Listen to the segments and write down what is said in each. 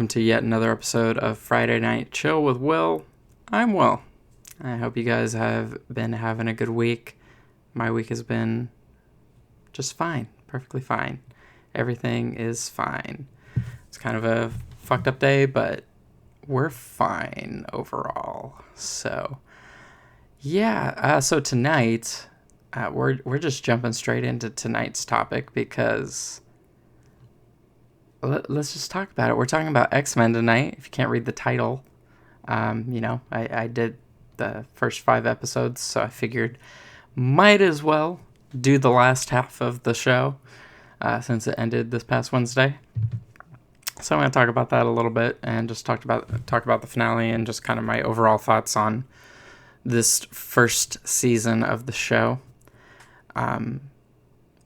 welcome to yet another episode of Friday Night Chill with Will. I'm Will. I hope you guys have been having a good week. My week has been just fine, perfectly fine. Everything is fine. It's kind of a fucked up day, but we're fine overall. So, yeah. So tonight, we're just jumping straight into tonight's topic because let's just talk about it. We're talking about X-Men tonight. If you can't read the title, I did the first 5 episodes, so I figured might as well do the last half of the show since it ended this past Wednesday. So I'm going to talk about that a little bit and just talk about the finale and just kind of my overall thoughts on this first season of the show.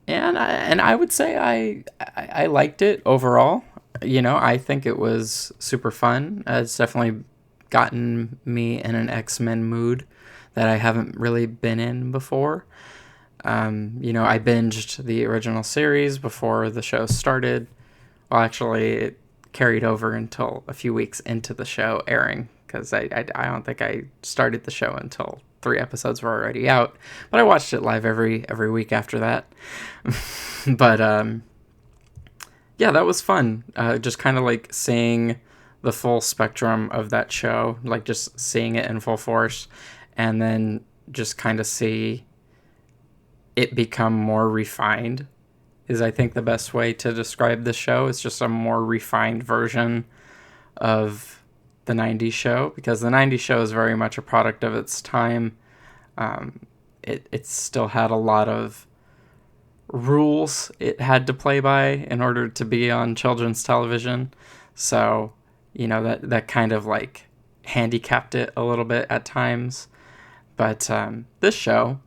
And I would say I liked it overall. I think it was super fun. It's definitely gotten me in an X-Men mood that I haven't really been in before. I binged the original series before the show started. Well, actually, it carried over until a few weeks into the show airing, because I don't think I started the show until 3 episodes were already out, but I watched it live every week after that. But that was fun. Just kind of like seeing the full spectrum of that show, like just seeing it in full force, and then just kind of see it become more refined is, I think, the best way to describe the show. It's just a more refined version of the 90s show, because the 90s show is very much a product of its time. It still had a lot of rules it had to play by in order to be on children's television. So, that kind of like handicapped it a little bit at times. But this show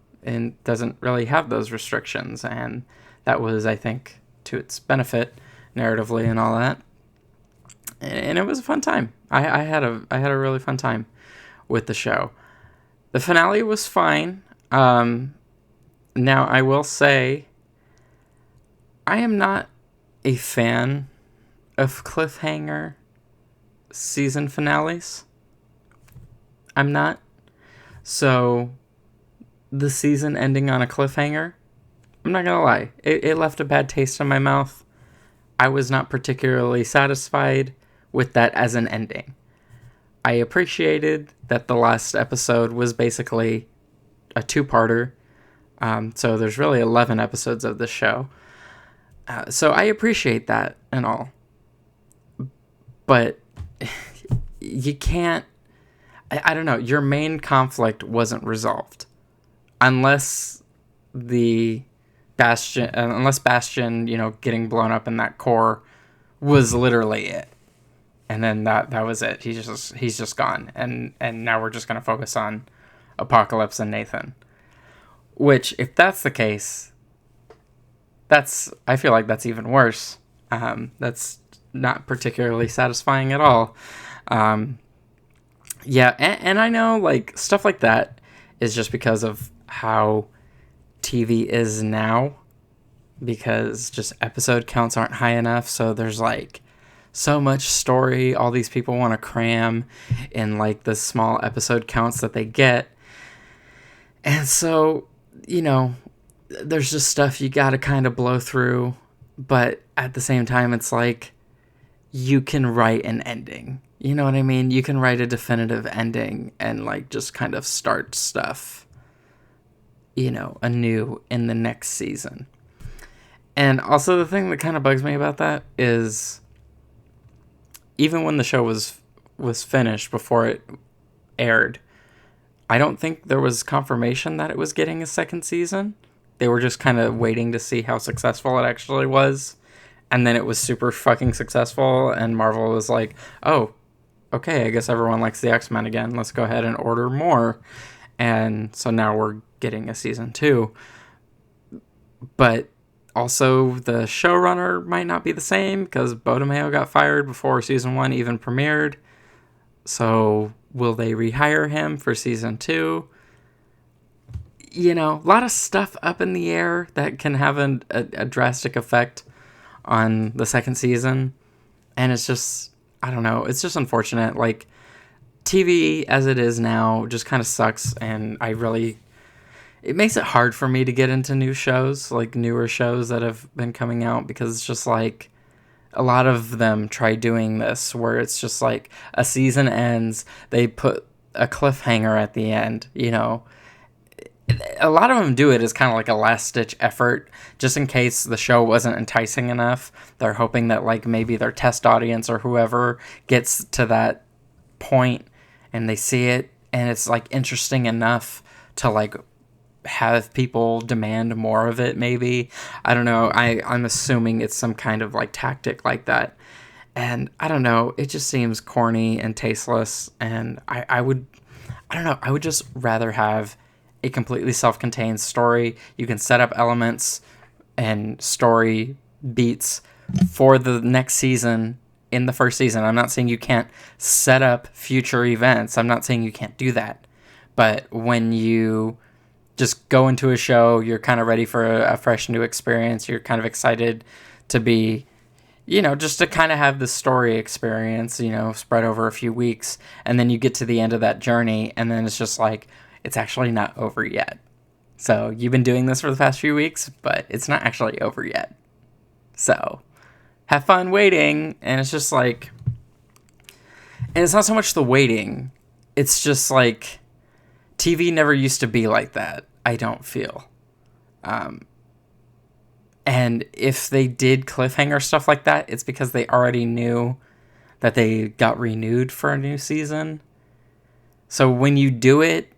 doesn't really have those restrictions, and that was, I think, to its benefit narratively and all that. And it was a fun time. I had a really fun time with the show. The finale was fine. Now, I will say, I am not a fan of cliffhanger season finales. I'm not. So, the season ending on a cliffhanger, I'm not gonna lie, it left a bad taste in my mouth. I was not particularly satisfied with that as an ending. I appreciated that the last episode was basically a 2-parter. So there's really 11 episodes of the show. So I appreciate that and all. But you can't... I don't know. Your main conflict wasn't resolved. Unless Bastion, getting blown up in that core was literally it. And then that was it. He's just gone. And now we're just going to focus on Apocalypse and Nathan. Which, if that's the case, I feel like that's even worse. That's not particularly satisfying at all. And I know, like, stuff like that is just because of how TV is now. Because just episode counts aren't high enough, so there's, like, so much story all these people want to cram in, like, the small episode counts that they get. And so, there's just stuff you gotta kind of blow through, but at the same time, it's like, you can write an ending. You know what I mean? You can write a definitive ending and, like, just kind of start stuff, anew in the next season. And also, the thing that kind of bugs me about that is, even when the show was finished before it aired, I don't think there was confirmation that it was getting a second season. They were just kind of waiting to see how successful it actually was. And then it was super fucking successful, and Marvel was like, oh, okay, I guess everyone likes the X-Men again. Let's go ahead and order more. And so now we're getting a season 2. But also, the showrunner might not be the same, because Bo DeMayo got fired before season 1 even premiered. So, will they rehire him for season 2? A lot of stuff up in the air that can have a drastic effect on the second season. And it's just, I don't know. It's just unfortunate. Like, TV as it is now just kind of sucks, and it makes it hard for me to get into new shows, like newer shows that have been coming out, because it's just like a lot of them try doing this where it's just like a season ends, they put a cliffhanger at the end, you know. A lot of them do it as kind of like a last ditch effort, just in case the show wasn't enticing enough. They're hoping that like maybe their test audience or whoever gets to that point and they see it and it's like interesting enough to like have people demand more of it. Maybe, I don't know, I'm assuming it's some kind of like tactic like that, and I don't know, it just seems corny and tasteless, and I don't know, I would just rather have a completely self-contained story. You can set up elements and story beats for the next season in the first season. I'm not saying you can't set up future events. I'm not saying you can't do that. But when you just go into a show, you're kind of ready for a fresh new experience. You're kind of excited to be, you know, just to kind of have the story experience, you know, spread over a few weeks. And then you get to the end of that journey, and then it's just like, it's actually not over yet. So you've been doing this for the past few weeks, but it's not actually over yet. So have fun waiting. And it's just like, and it's not so much the waiting. It's just like, TV never used to be like that, I don't feel. And if they did cliffhanger stuff like that, it's because they already knew that they got renewed for a new season. So when you do it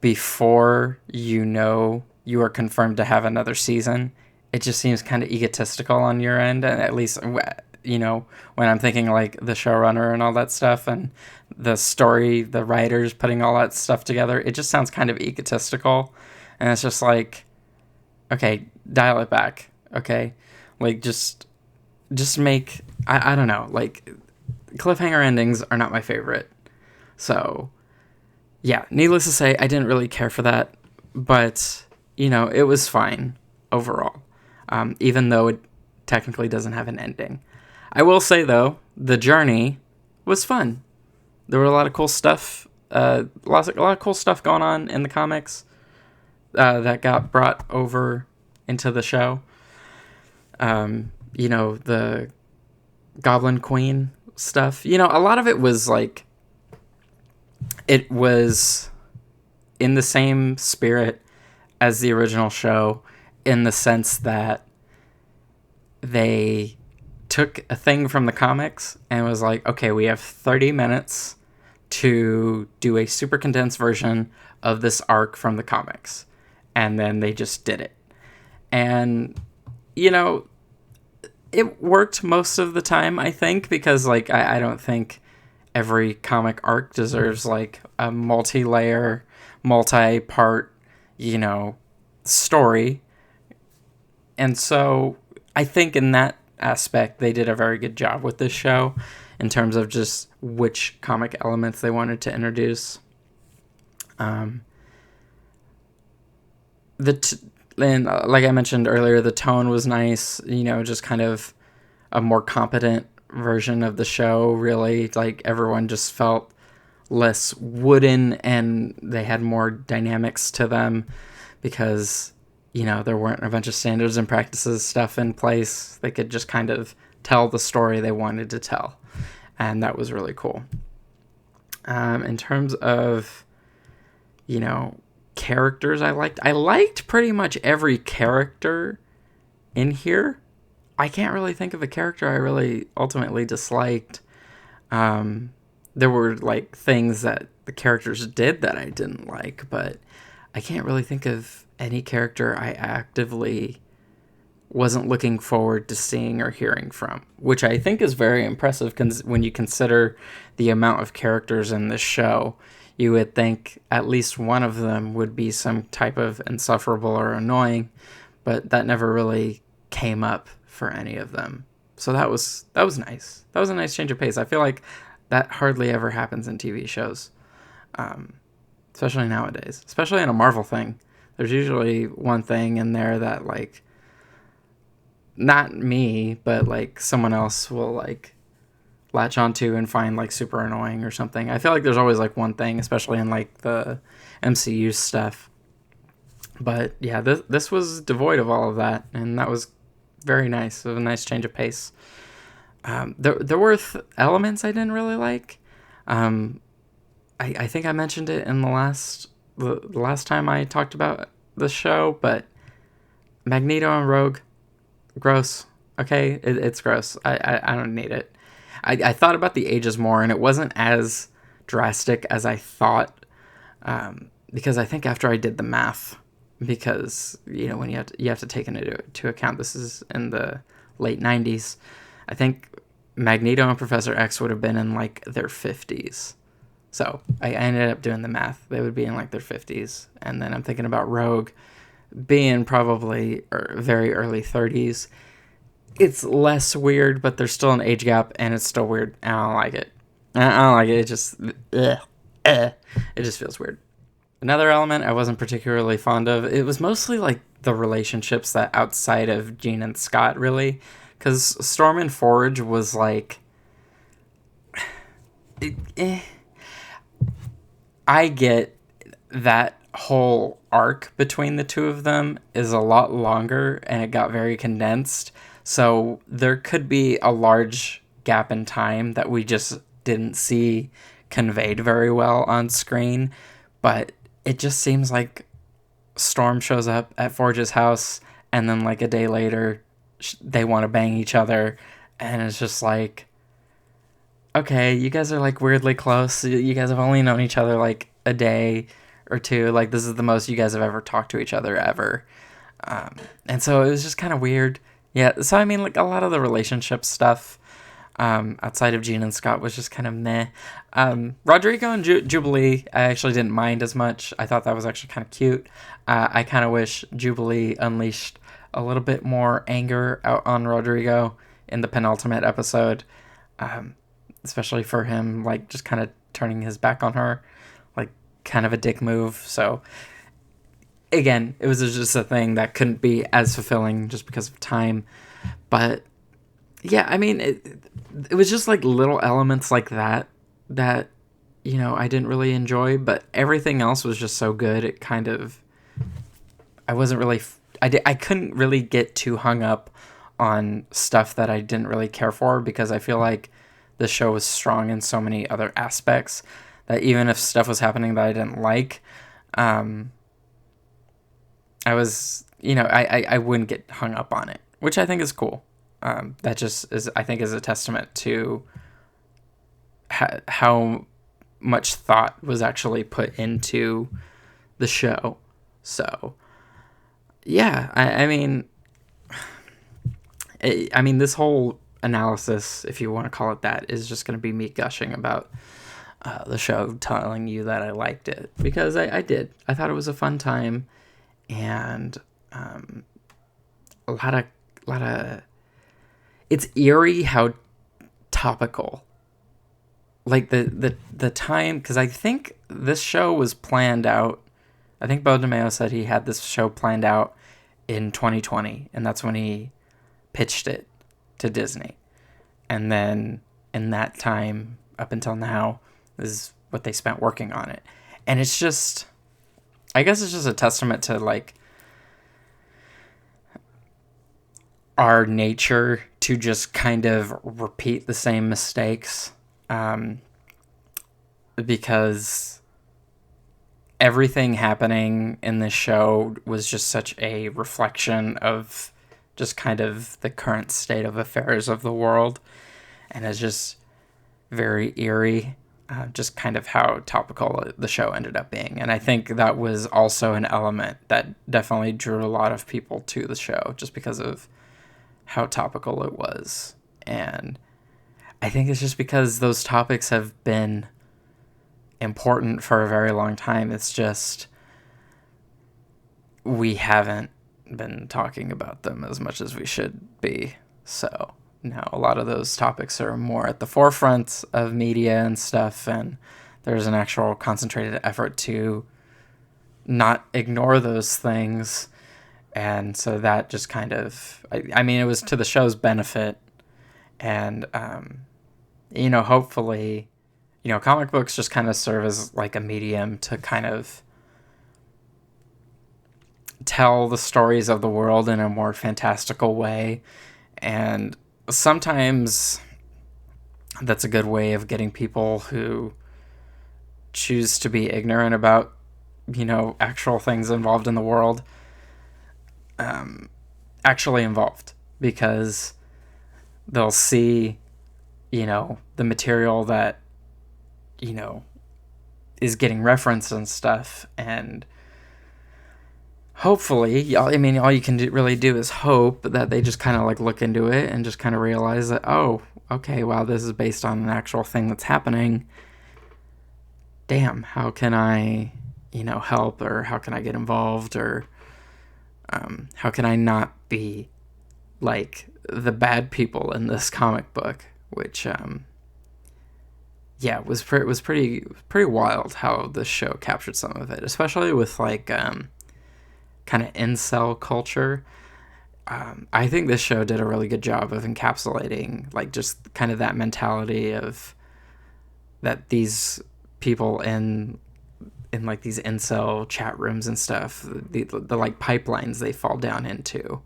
before you know you are confirmed to have another season, it just seems kind of egotistical on your end. And at least, you know, when I'm thinking like the showrunner and all that stuff and the story, the writers putting all that stuff together, it just sounds kind of egotistical. And it's just like, okay, dial it back. Okay. Like just make, I don't know, like cliffhanger endings are not my favorite. So yeah, needless to say, I didn't really care for that, but you know, it was fine overall. Even though it technically doesn't have an ending. I will say though, the journey was fun. There were a lot of cool stuff, a lot of cool stuff going on in the comics that got brought over into the show. You know, the Goblin Queen stuff. You know, a lot of it was like, it was in the same spirit as the original show, in the sense that they took a thing from the comics and was like, okay, we have 30 minutes to do a super condensed version of this arc from the comics. And then they just did it. And, you know, it worked most of the time, I think, because, like, I don't think every comic arc deserves, like, a multi-layer, multi-part, you know, story. And so I think in that aspect, they did a very good job with this show in terms of just which comic elements they wanted to introduce. And like I mentioned earlier, the tone was nice, you know, just kind of a more competent version of the show, really. Like, everyone just felt less wooden and they had more dynamics to them because, you know, there weren't a bunch of standards and practices stuff in place. They could just kind of tell the story they wanted to tell. And that was really cool. In terms of, you know, characters I liked pretty much every character in here. I can't really think of a character I really ultimately disliked. There were, like, things that the characters did that I didn't like, but I can't really think of any character I actively wasn't looking forward to seeing or hearing from, which I think is very impressive when you consider the amount of characters in this show. You would think at least one of them would be some type of insufferable or annoying, but that never really came up for any of them. So that was nice. That was a nice change of pace. I feel like that hardly ever happens in TV shows, especially nowadays, especially in a Marvel thing. There's usually one thing in there that, like, not me, but, like, someone else will, like, latch onto and find like super annoying or something. I feel like there's always like one thing, especially in like the MCU stuff. But yeah, this was devoid of all of that, and that was very nice. It was a nice change of pace. There were elements I didn't really like. Um, I think I mentioned it in the last time I talked about the show, but Magneto and Rogue, gross. Okay, it's gross. I don't need it. I thought about the ages more, and it wasn't as drastic as I thought, because I think after I did the math, because when you have to take into account this is in the late 90s, I think Magneto and Professor X would have been in like their 50s. So I ended up doing the math. They would be in like their 50s, and then I'm thinking about Rogue being probably very early 30s. It's less weird, but there's still an age gap, and it's still weird. I don't like it. I don't like it. It just, it just feels weird. Another element I wasn't particularly fond of, it was mostly like the relationships that outside of Jean and Scott, really. Because Storm and Forge was like, I get that whole arc between the two of them is a lot longer, and it got very condensed. So there could be a large gap in time that we just didn't see conveyed very well on screen. But it just seems like Storm shows up at Forge's house, and then like a day later, they want to bang each other. And it's just like, okay, you guys are like weirdly close. You guys have only known each other like a day or two. Like, this is the most you guys have ever talked to each other ever. And so it was just kind of weird. Yeah, so I mean, like, a lot of the relationship stuff outside of Jean and Scott was just kind of meh. Rodrigo and Jubilee, I actually didn't mind as much. I thought that was actually kind of cute. I kind of wish Jubilee unleashed a little bit more anger out on Rodrigo in the penultimate episode, especially for him, like, just kind of turning his back on her, like, kind of a dick move. So again, it was just a thing that couldn't be as fulfilling just because of time. But yeah, I mean, it was just like little elements like that I didn't really enjoy, but everything else was just so good. It kind of, I wasn't really, I couldn't really get too hung up on stuff that I didn't really care for, because I feel like the show was strong in so many other aspects that even if stuff was happening that I didn't like, I was, I wouldn't get hung up on it, which I think is cool. That just is, I think, is a testament to how much thought was actually put into the show. So, yeah, I mean, this whole analysis, if you want to call it that, is just going to be me gushing about the show, telling you that I liked it, because I did. I thought it was a fun time, and a lot of. It's eerie how topical. Like the time, because I think this show was planned out. I think Bo DeMeo said he had this show planned out in 2020, and that's when he pitched it to Disney. And then in that time, up until now, is what they spent working on it. And it's just, I guess it's just a testament to like our nature to just kind of repeat the same mistakes, because everything happening in this show was just such a reflection of just kind of the current state of affairs of the world, and it's just very eerie, just kind of how topical the show ended up being. And I think that was also an element that definitely drew a lot of people to the show, just because of how topical it was. And I think it's just because those topics have been important for a very long time. It's just we haven't been talking about them as much as we should be. So now a lot of those topics are more at the forefront of media and stuff, and there's an actual concentrated effort to not ignore those things. And so that just kind of, I mean, it was to the show's benefit. And hopefully, comic books just kind of serve as like a medium to kind of tell the stories of the world in a more fantastical way. And sometimes that's a good way of getting people who choose to be ignorant about, actual things involved in the world, actually involved, because they'll see, the material that, is getting referenced and stuff. And hopefully, all you can really do is hope that they just kind of like look into it and just kind of realize that, oh, okay, wow, this is based on an actual thing that's happening. Damn, how can I, help, or how can I get involved, or how can I not be like the bad people in this comic book, which was pretty wild how this show captured some of it, especially with like kind of incel culture. I think this show did a really good job of encapsulating like just kind of that mentality of that these people in like these incel chat rooms and stuff, the like pipelines they fall down into,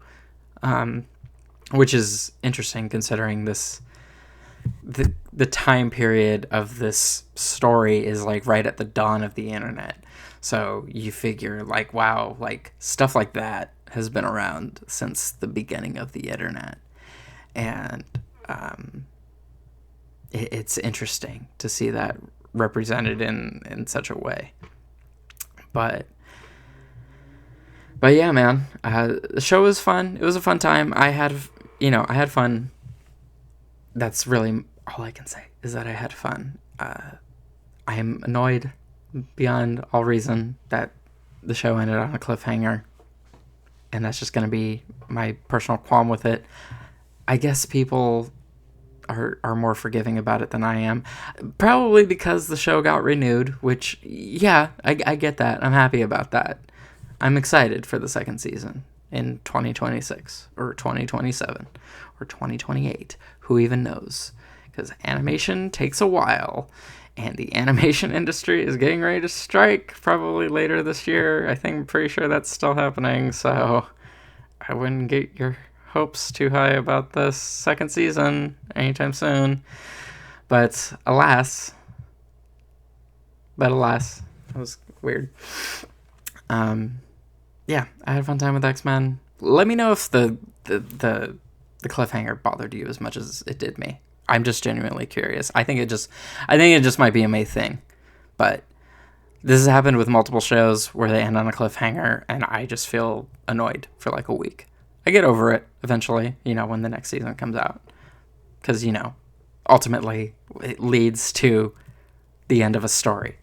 which is interesting considering the time period of this story is like right at the dawn of the internet. So you figure like, wow, like stuff like that has been around since the beginning of the internet. And it's interesting to see that represented in such a way. But yeah, man, the show was fun. It was a fun time. I had fun. That's really all I can say, is that I had fun. I am annoyed beyond all reason that the show ended on a cliffhanger, and that's just going to be my personal qualm with it. I guess people are more forgiving about it than I am, probably because the show got renewed, which, yeah, I get that. I'm happy about that. I'm excited for the second season in 2026 or 2027 or 2028. Who even knows? Because animation takes a while, and the animation industry is getting ready to strike probably later this year. I'm pretty sure that's still happening, so I wouldn't get your hopes too high about this second season anytime soon. But alas, that was weird. Yeah, I had a fun time with X-Men. Let me know if the cliffhanger bothered you as much as it did me. I'm just genuinely curious. I think it just might be a May thing, but this has happened with multiple shows where they end on a cliffhanger, and I just feel annoyed for like a week. I get over it eventually, when the next season comes out, because ultimately it leads to the end of a story.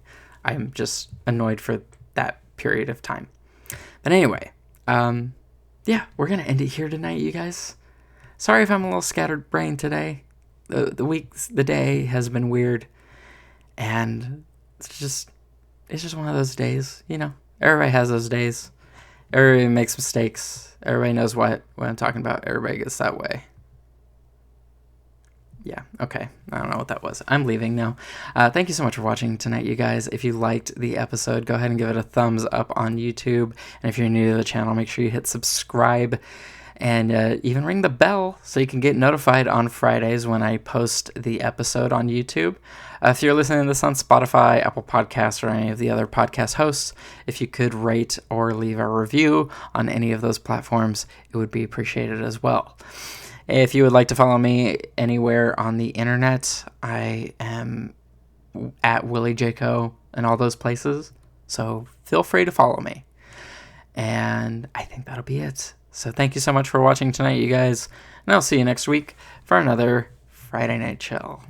I'm just annoyed for that period of time. But anyway, yeah, we're gonna end it here tonight, you guys. Sorry if I'm a little scattered brain today. The day has been weird, and it's just one of those days, Everybody has those days. Everybody makes mistakes. Everybody knows what I'm talking about. Everybody gets that way. Yeah, okay. I don't know what that was. I'm leaving now. Thank you so much for watching tonight, you guys. If you liked the episode, go ahead and give it a thumbs up on YouTube. And if you're new to the channel, make sure you hit subscribe and even ring the bell so you can get notified on Fridays when I post the episode on YouTube. If you're listening to this on Spotify, Apple Podcasts, or any of the other podcast hosts, if you could rate or leave a review on any of those platforms, it would be appreciated as well. If you would like to follow me anywhere on the internet, I am at Willie Jaco and all those places, so feel free to follow me. And I think that'll be it. So thank you so much for watching tonight, you guys, and I'll see you next week for another Friday Night Chill.